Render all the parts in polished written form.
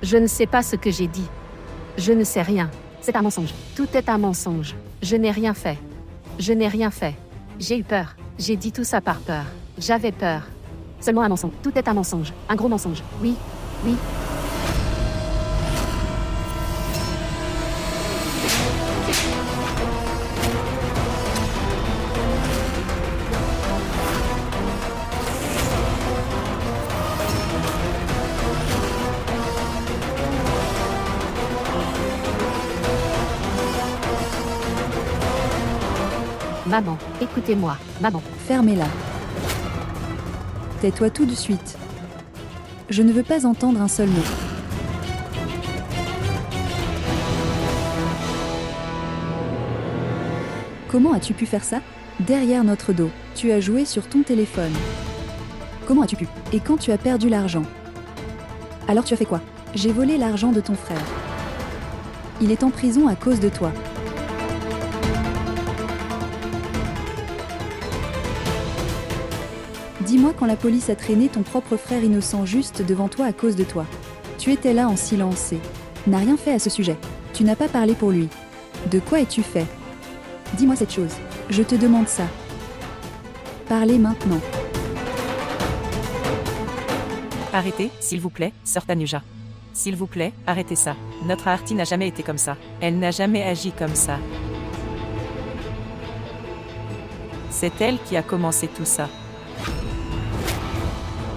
Je ne sais pas ce que j'ai dit. Je ne sais rien. C'est un mensonge. Tout est un mensonge. Je n'ai rien fait. Je n'ai rien fait. J'ai eu peur. J'ai dit tout ça par peur. J'avais peur. Seulement un mensonge. Tout est un mensonge. Un gros mensonge. Oui. Oui. Maman, écoutez-moi, maman. Fermez-la. Tais-toi tout de suite. Je ne veux pas entendre un seul mot. Comment as-tu pu faire ça? Derrière notre dos, tu as joué sur ton téléphone. Comment as-tu pu? Et quand tu as perdu l'argent? Alors tu as fait quoi? J'ai volé l'argent de ton frère. Il est en prison à cause de toi. Dis-moi quand la police a traîné ton propre frère innocent juste devant toi à cause de toi. Tu étais là en silence et n'as rien fait à ce sujet. Tu n'as pas parlé pour lui. De quoi es-tu fait? Dis-moi cette chose. Je te demande ça. Parlez maintenant. Arrêtez, s'il vous plaît, sœur Tanuja. S'il vous plaît, arrêtez ça. Notre Aarti n'a jamais été comme ça. Elle n'a jamais agi comme ça. C'est elle qui a commencé tout ça.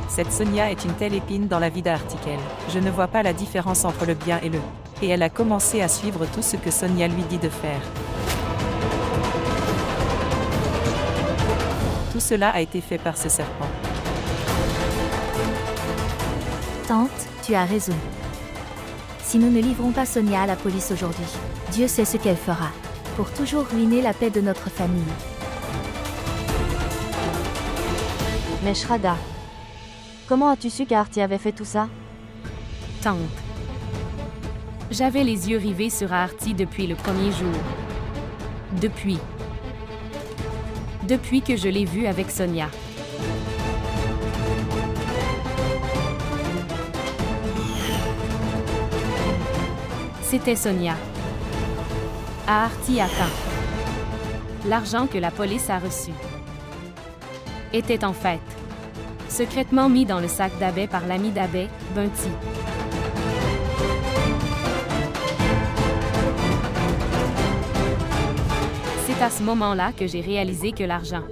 Cette Sonia est une telle épine dans la vie d'Artikel. Je ne vois pas la différence entre le bien et le. Et elle a commencé à suivre tout ce que Sonia lui dit de faire. Tout cela a été fait par ce serpent. Tante, tu as raison. Si nous ne livrons pas Sonia à la police aujourd'hui, Dieu sait ce qu'elle fera, pour toujours ruiner la paix de notre famille. Mais Shraddha, comment as-tu su qu'Aarti avait fait tout ça? Tante. J'avais les yeux rivés sur Aarti depuis le premier jour. Depuis que je l'ai vue avec Sonia. C'était Sonia. Aarti atteint. L'argent que la police a reçu était en fait secrètement mis dans le sac d'Abay par l'ami d'Abay, Bunty. C'est à ce moment-là que j'ai réalisé que l'argent,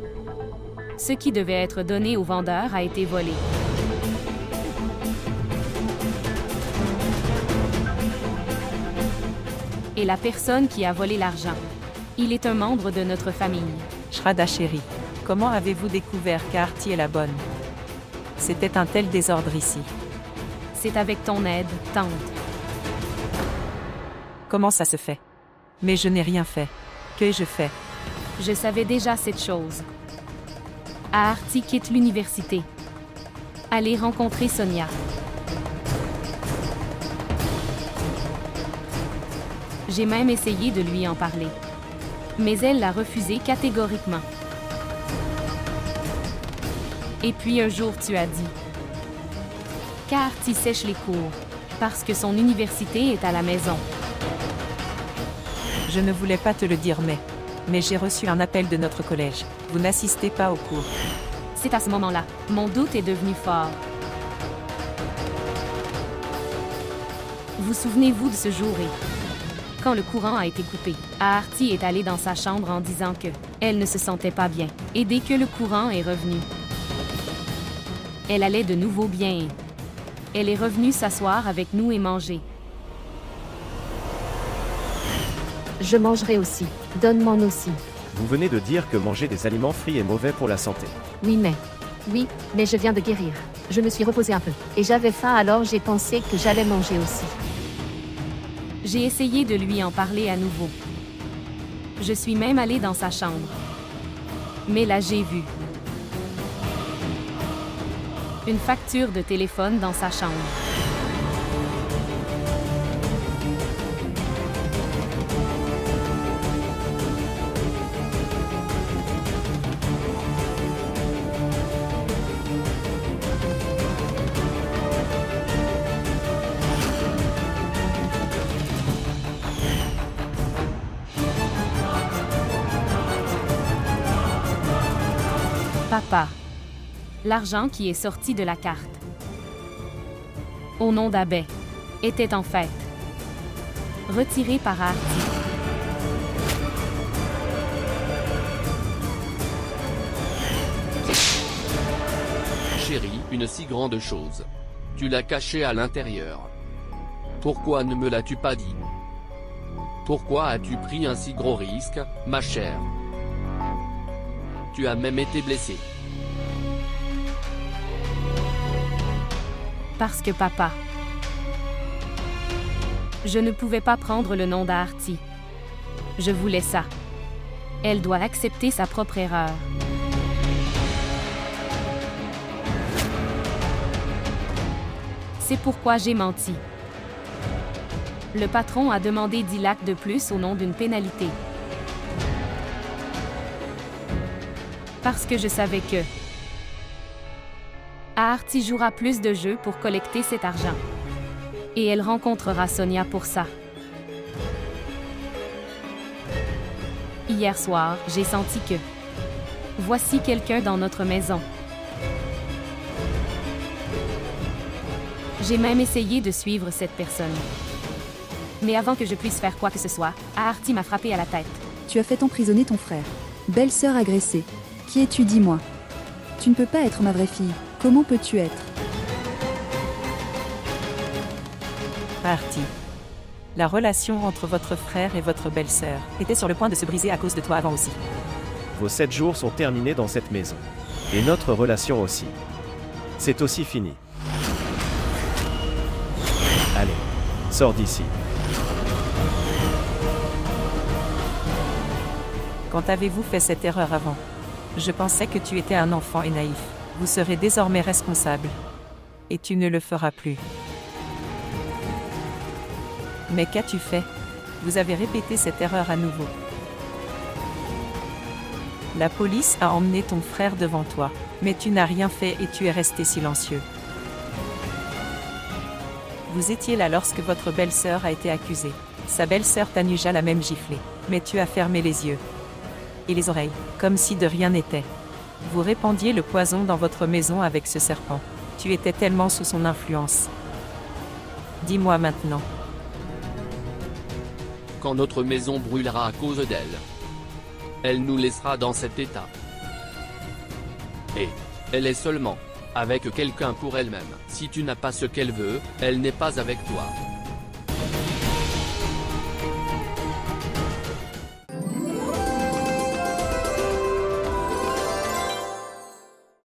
ce qui devait être donné au vendeur, a été volé. Et la personne qui a volé l'argent, il est un membre de notre famille. Shraddha chérie, comment avez-vous découvert qu'Aarti est la bonne? C'était un tel désordre ici. C'est avec ton aide, tante. Comment ça se fait? Mais je n'ai rien fait. Qu'ai-je fait? Je savais déjà cette chose. Aarti quitte l'université. Allez rencontrer Sonia. J'ai même essayé de lui en parler. Mais elle l'a refusé catégoriquement. Et puis un jour tu as dit qu'Aarti sèche les cours, parce que son université est à la maison. Je ne voulais pas te le dire mais j'ai reçu un appel de notre collège. Vous n'assistez pas au cours. C'est à ce moment-là, mon doute est devenu fort. Vous souvenez-vous de ce jour et quand le courant a été coupé, Aarti est allée dans sa chambre en disant que elle ne se sentait pas bien. Et dès que le courant est revenu, elle allait de nouveau bien. Elle est revenue s'asseoir avec nous et manger. Je mangerai aussi. Donne-m'en aussi. Vous venez de dire que manger des aliments frits est mauvais pour la santé. Oui, mais je viens de guérir. Je me suis reposée un peu. Et j'avais faim, alors j'ai pensé que j'allais manger aussi. J'ai essayé de lui en parler à nouveau. Je suis même allée dans sa chambre. Mais là, j'ai vu une facture de téléphone dans sa chambre. Papa. L'argent qui est sorti de la carte, au nom d'Abbé, était en fait retiré par Artie. Chérie, une si grande chose. Tu l'as cachée à l'intérieur. Pourquoi ne me l'as-tu pas dit? Pourquoi as-tu pris un si gros risque, ma chère? Tu as même été blessée. Parce que papa. Je ne pouvais pas prendre le nom d'Artie. Je voulais ça. Elle doit accepter sa propre erreur. C'est pourquoi j'ai menti. Le patron a demandé 10 lacs de plus au nom d'une pénalité. Parce que je savais que Artie jouera plus de jeux pour collecter cet argent. Et elle rencontrera Sonia pour ça. Hier soir, j'ai senti que voici quelqu'un dans notre maison. J'ai même essayé de suivre cette personne. Mais avant que je puisse faire quoi que ce soit, Artie m'a frappé à la tête. Tu as fait emprisonner ton frère. Belle-sœur agressée. Qui es-tu, dis-moi? Tu ne peux pas être ma vraie fille. Comment peux-tu être? Artie. La relation entre votre frère et votre belle-sœur était sur le point de se briser à cause de toi avant aussi. Vos 7 jours sont terminés dans cette maison. Et notre relation aussi. C'est aussi fini. Allez, sors d'ici. Quand avez-vous fait cette erreur avant? Je pensais que tu étais un enfant et naïf. Vous serez désormais responsable. Et tu ne le feras plus. Mais qu'as-tu fait? Vous avez répété cette erreur à nouveau. La police a emmené ton frère devant toi, mais tu n'as rien fait et tu es resté silencieux. Vous étiez là lorsque votre belle-sœur a été accusée. Sa belle-sœur Tanuja l'a même giflé, mais tu as fermé les yeux et les oreilles, comme si de rien n'était. Vous répandiez le poison dans votre maison avec ce serpent. Tu étais tellement sous son influence. Dis-moi maintenant. Quand notre maison brûlera à cause d'elle, elle nous laissera dans cet état. Et elle est seulement avec quelqu'un pour elle-même. Si tu n'as pas ce qu'elle veut, elle n'est pas avec toi.